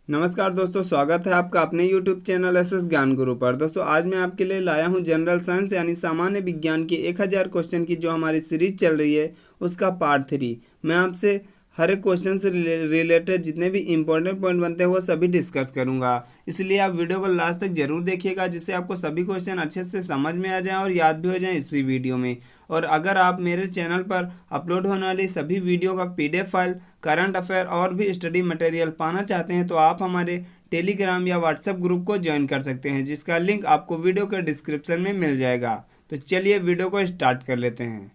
नमस्कार दोस्तों, स्वागत है आपका अपने YouTube चैनल एसएस ज्ञान गुरु पर। दोस्तों आज मैं आपके लिए लाया हूं जनरल साइंस यानी सामान्य विज्ञान की 1000 क्वेश्चन की जो हमारी सीरीज चल रही है उसका पार्ट 3। मैं आपसे हर एक क्वेश्चन से रिलेटेड जितने भी इंपॉर्टेंट पॉइंट बनते हैं वो सभी डिस्कस करूंगा, इसलिए आप वीडियो को लास्ट तक जरूर देखिएगा जिससे आपको सभी क्वेश्चन अच्छे से समझ में आ जाएं और याद भी हो जाएं इसी वीडियो में। और अगर आप मेरे चैनल पर अपलोड होने वाली सभी वीडियो का PDF फाइल, करंट अफेयर और भी स्टडी मटेरियल पाना चाहते हैं तो आप हमारे टेलीग्राम या व्हाट्सएप ग्रुप को ज्वाइन कर सकते हैं, जिसका लिंक आपको वीडियो के डिस्क्रिप्शन में मिल जाएगा। तो चलिए वीडियो को स्टार्ट कर लेते हैं।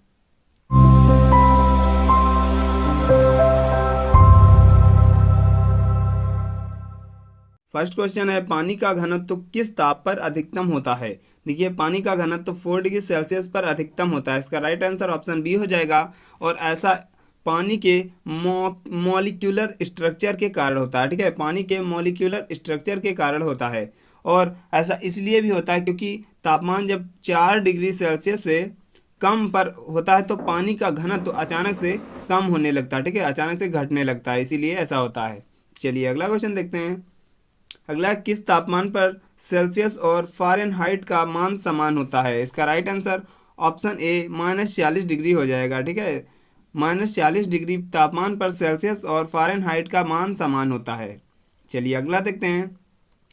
फर्स्ट क्वेश्चन है, पानी का घनत्व किस ताप पर अधिकतम होता है। देखिए, पानी का घनत्व 4 डिग्री सेल्सियस पर अधिकतम होता है। इसका राइट आंसर ऑप्शन बी हो जाएगा। और ऐसा पानी के मॉलिक्यूलर स्ट्रक्चर के कारण होता है। ठीक है, पानी के मॉलिक्यूलर स्ट्रक्चर के कारण होता है। और ऐसा इसलिए भी होता है क्योंकि तापमान जब 4 डिग्री सेल्सियस से कम पर होता है तो पानी का घनत्व अचानक से कम होने लगता है। ठीक है, अचानक से घटने लगता है, इसीलिए ऐसा होता है। चलिए अगला क्वेश्चन देखते हैं। अगला, किस तापमान पर सेल्सियस और फ़ारेनहाइट का मान समान होता है। इसका right answer option A -40 degree हो जाएगा। ठीक है, -40 डिग्री तापमान पर सेल्सियस और फ़ारेनहाइट का मान समान होता है। चलिए अगला देखते हैं।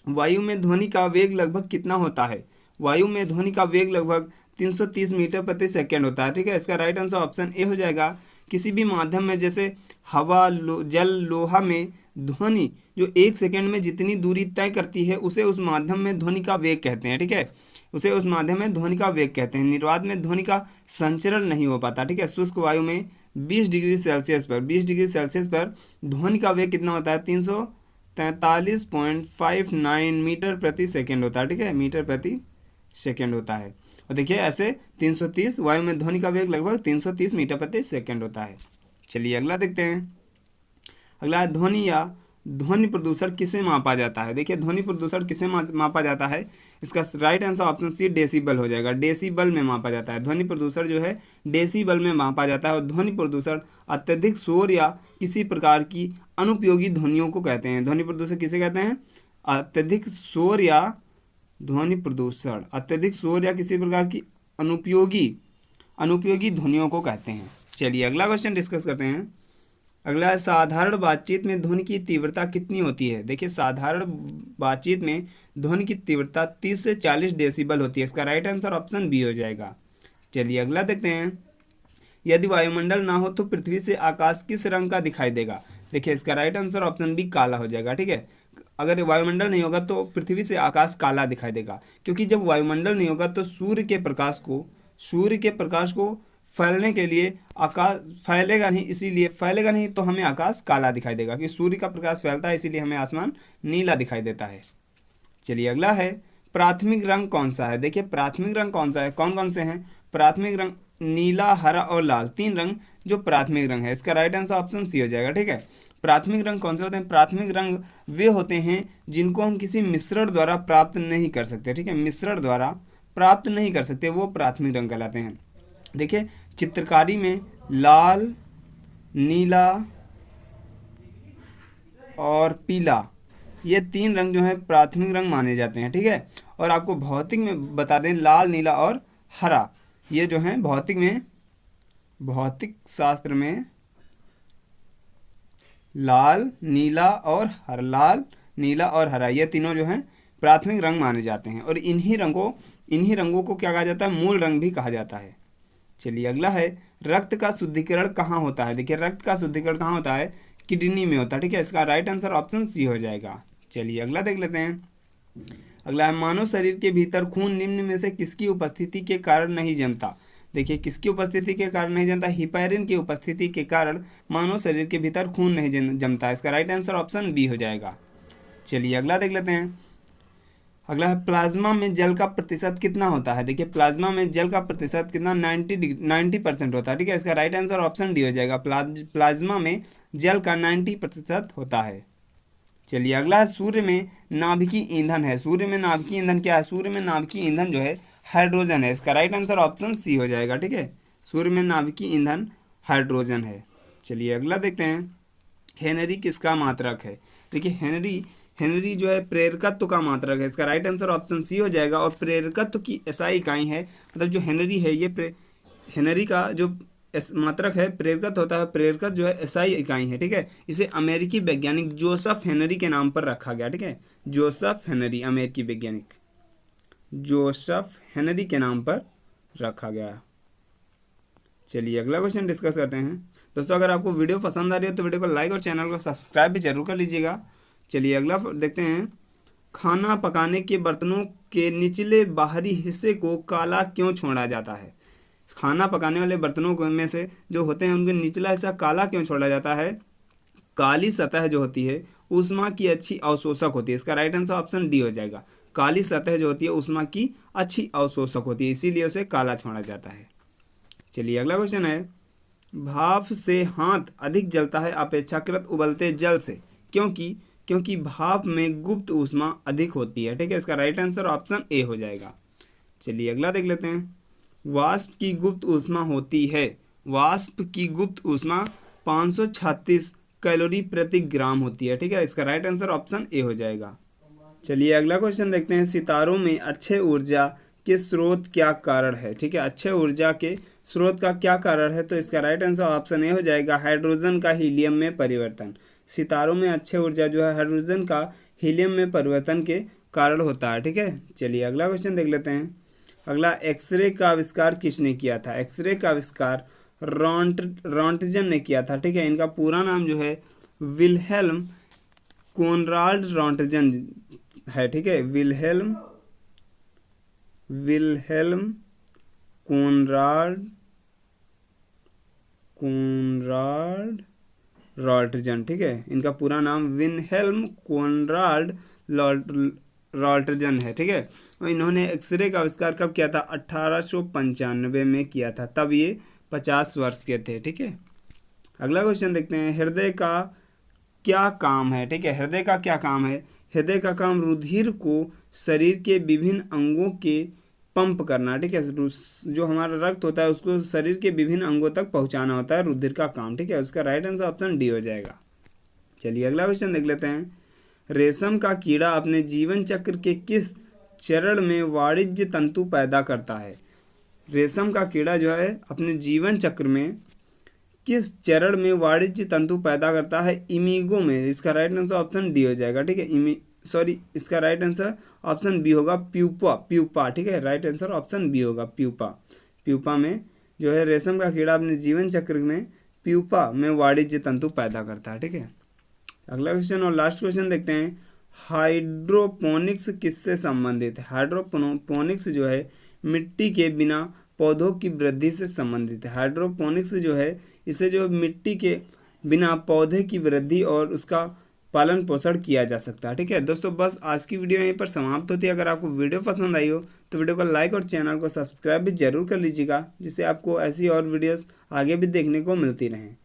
वायु में ध्वनि का वेग लगभग कितना होता है। वायु में ध्वनि का वेग लगभग 330 मीटर प्रति सेकेंड होता है। ठीक है, इसका राइट आंसर ऑप्शन ए हो जाएगा। किसी भी माध्यम में जैसे हवा, जल, लोहा में ध्वनि जो 1 सेकेंड में जितनी दूरी तय करती है उसे उस माध्यम में ध्वनि का वेग कहते हैं। ठीक है, उसे उस माध्यम में ध्वनि का वेग कहते हैं। निर्वात में ध्वनि का संचरण नहीं हो पाता। ठीक है, शुष्क वायु में 20 डिग्री सेल्सियस पर ध्वनि का वेग कितना होता है, 343.59 मीटर प्रति सेकेंड होता है। ठीक है, मीटर प्रति सेकेंड होता है। और देखिए ऐसे 330 वायु में ध्वनि का वेग लगभग 330 मीटर प्रति सेकेंड होता है। चलिए अगला देखते हैं। अगला, ध्वनि या ध्वनि प्रदूषण किसे मापा जाता है। देखिए, ध्वनि प्रदूषण किसे मापा जाता है। इसका right answer option C decibel हो जाएगा। डेसिबल में मापा जाता है। ध्वनि प्रदूषण जो है डेसिबल में मापा जाता है। और ध्वनि प्रदूषण अत्यधिक शोर या किसी प्रकार की अनुपयोगी ध्वनियों को कहते हैं। ध्वनि प्रदूषण किसे कहते हैं, अत्यधिक शोर या किसी प्रकार की अनुपयोगी ध्वनियों को कहते हैं। चलिए अगला क्वेश्चन डिस्कस करते हैं। अगला, साधारण बातचीत में ध्वनि की तीव्रता कितनी होती है। देखिए, साधारण बातचीत में ध्वनि की तीव्रता 30 से 40 डेसिबल होती है। इसका राइट आंसर ऑप्शन बी हो जाएगा। चलिए अगला देखते हैं। यदि वायुमंडल ना हो तो पृथ्वी से आकाश किस रंग का दिखाई देगा। देखिए, इसका राइट आंसर ऑप्शन बी काला हो जाएगा। ठीक है, अगर वायुमंडल नहीं होगा तो पृथ्वी से आकाश काला दिखाई देगा, क्योंकि जब वायुमंडल नहीं होगा तो सूर्य के प्रकाश को फैलने के लिए आकाश फैलेगा नहीं तो हमें आकाश काला दिखाई देगा, क्योंकि सूर्य का प्रकाश फैलता है इसीलिए हमें आसमान नीला दिखाई देता है। चलिए अगला है, प्राथमिक रंग कौन सा है। देखिए, प्राथमिक रंग कौन सा है, कौन कौन से हैं। प्राथमिक रंग नीला, हरा और लाल, 3 रंग जो प्राथमिक रंग है। इसका राइट आंसर ऑप्शन सी हो जाएगा। ठीक है, प्राथमिक रंग कौन से होते हैं। प्राथमिक रंग वे होते हैं जिनको हम किसी मिश्रण द्वारा प्राप्त नहीं कर सकते। ठीक है, मिश्रण द्वारा प्राप्त नहीं कर सकते, वो प्राथमिक रंग कहलाते हैं। देखिए, चित्रकारी में लाल, नीला और पीला, ये 3 रंग जो है प्राथमिक रंग माने जाते हैं। ठीक है, और आपको भौतिक में बता दें, लाल, नीला और हरा, ये जो है भौतिक शास्त्र में लाल, नीला और हरा, ये तीनों जो हैं प्राथमिक रंग माने जाते हैं। और इन्हीं रंगों को क्या कहा जाता है, मूल रंग भी कहा जाता है। चलिए अगला है, रक्त का शुद्धिकरण कहाँ होता है। देखिए, रक्त का शुद्धिकरण कहाँ होता है, किडनी में होता है। ठीक है, इसका राइट आंसर ऑप्शन सी हो जाएगा। चलिए अगला देख लेते हैं। अगला है, मानव शरीर के भीतर खून निम्न में से किसकी उपस्थिति के कारण नहीं जमता। देखिए, किसकी उपस्थिति के कारण नहीं जमता, हिपैरिन की उपस्थिति के कारण मानव शरीर के भीतर खून नहीं जमता। इसका राइट आंसर ऑप्शन बी हो जाएगा। चलिए अगला देख लेते हैं। अगला है, प्लाज्मा में जल का प्रतिशत कितना होता है। देखिए, प्लाज्मा में जल का प्रतिशत कितना, 90% होता है। ठीक है, इसका राइट आंसर ऑप्शन डी हो जाएगा। प्लाज्मा में जल का 90% होता है। चलिए अगला है, सूर्य में नाभिकीय ईंधन है। सूर्य में नाभिकीय ईंधन क्या है, सूर्य में नाभिकीय ईंधन जो है हाइड्रोजन है। इसका राइट आंसर ऑप्शन सी हो जाएगा। ठीक है, सूर्य में नाभिकीय ईंधन हाइड्रोजन है। चलिए अगला देखते हैं। हेनरी किसका मात्रक है। देखिए, हेनरी जो है प्रेरकत्व का मात्रक है। इसका राइट आंसर ऑप्शन सी हो जाएगा। और प्रेरकत्व की एसआई इकाई है, मतलब जो हेनरी है ये हेनरी का जो मात्रक है प्रेरकत्व होता है, प्रेरकत्व जो है एसआई इकाई है, ठीक है। इसे अमेरिकी वैज्ञानिक जोसेफ हेनरी के नाम पर रखा गया, ठीक है। जोसेफ हेनरी, अमेरिकी वैज्ञानिक जोसेफ हेनरी के नाम पर रखा गया। चलिए अगला क्वेश्चन डिस्कस करते हैं। दोस्तों अगर आपको वीडियो पसंद आ रही हो तो वीडियो को लाइक और चैनल को सब्सक्राइब भी जरूर कर लीजिएगा। चलिए अगला देखते हैं। खाना पकाने के बर्तनों के निचले बाहरी हिस्से को काला क्यों छोड़ा जाता है? खाना पकाने वाले बर्तनों में से जो होते हैं उनके निचला हिस्सा काला क्यों छोड़ा जाता है? काली सतह जो होती है ऊष्मा की अच्छी अवशोषक होती है। इसका राइट आंसर ऑप्शन डी हो जाएगा। काली सतह जो होती है ऊष्मा की अच्छी अवशोषक होती है, इसीलिए उसे काला छोड़ा जाता है। चलिए अगला क्वेश्चन है। भाप से हाथ अधिक जलता है अपेक्षाकृत उबलते जल से, क्योंकि भाप में गुप्त ऊष्मा अधिक होती है, ठीक है। इसका राइट आंसर ऑप्शन ए हो जाएगा। चलिए अगला देख लेते हैं। वाष्प की गुप्त ऊष्मा होती है, वाष्प की गुप्त ऊष्मा 536 कैलोरी प्रति ग्राम होती है, ठीक है। इसका राइट आंसर ऑप्शन ए हो जाएगा। चलिए अगला क्वेश्चन देखते हैं। सितारों में अच्छे ऊर्जा के स्रोत क्या कारण है, ठीक है। अच्छे ऊर्जा के स्रोत का क्या कारण है? तो इसका राइट आंसर ऑप्शन ए हो जाएगा, हाइड्रोजन का हीलियम में परिवर्तन। सितारों में अच्छे ऊर्जा जो है हाइड्रोजन का हीलियम में परिवर्तन के कारण होता है, ठीक है। चलिए अगला क्वेश्चन देख लेते हैं। अगला, एक्सरे का आविष्कार किसने किया था? एक्सरे का आविष्कार रॉन्टजन ने किया था, ठीक है। इनका पूरा नाम जो है विल्हेल्म कोनराड रॉन्टजन है, ठीक है। विल्हेल्म कोनराड रॉल्टजन, ठीक है। इनका पूरा नाम विल्हेल्म कोनराड रॉल्टजन है, ठीक है। और इन्होंने एक्सरे का आविष्कार कब किया था? 1895 में किया था, तब ये 50 वर्ष के थे, ठीक है। अगला क्वेश्चन देखते हैं। हृदय का क्या काम है, ठीक है। हृदय का क्या काम है? हृदय का काम रुधिर को शरीर के विभिन्न अंगों के पंप करना, ठीक है। जो हमारा रक्त होता है उसको शरीर के विभिन्न अंगों तक पहुंचाना होता है रुधिर का काम, ठीक है। उसका राइट आंसर ऑप्शन डी हो जाएगा। चलिए अगला क्वेश्चन देख लेते हैं। रेशम का कीड़ा अपने जीवन चक्र के किस चरण में वाणिज्य तंतु पैदा करता है? रेशम का कीड़ा जो है अपने जीवन चक्र में किस चरण में वाणिज्य तंतु पैदा करता है? इमिगो में। इसका राइट आंसर ऑप्शन डी हो जाएगा, ठीक है। इसका राइट आंसर ऑप्शन बी होगा, प्यूपा, ठीक है। राइट आंसर ऑप्शन बी होगा, प्यूपा में जो है रेशम का कीड़ा अपने जीवन चक्र में प्यूपा में वाणिज्य तंतु पैदा करता है, ठीक है। अगला क्वेश्चन और लास्ट क्वेश्चन देखते हैं। हाइड्रोपोनिक्स किससे संबंधित है? हाइड्रोपोनिक्स जो है मिट्टी के बिना पौधों की वृद्धि से संबंधित है। हाइड्रोपोनिक्स जो है इसे जो मिट्टी के बिना पौधे की वृद्धि और उसका पालन पोषण किया जा सकता है, ठीक है। दोस्तों बस आज की वीडियो यहीं पर समाप्त होती है। अगर आपको वीडियो पसंद आई हो तो वीडियो को लाइक और चैनल को सब्सक्राइब भी जरूर कर लीजिएगा, जिससे आपको ऐसी और वीडियोस आगे भी देखने को मिलती रहें।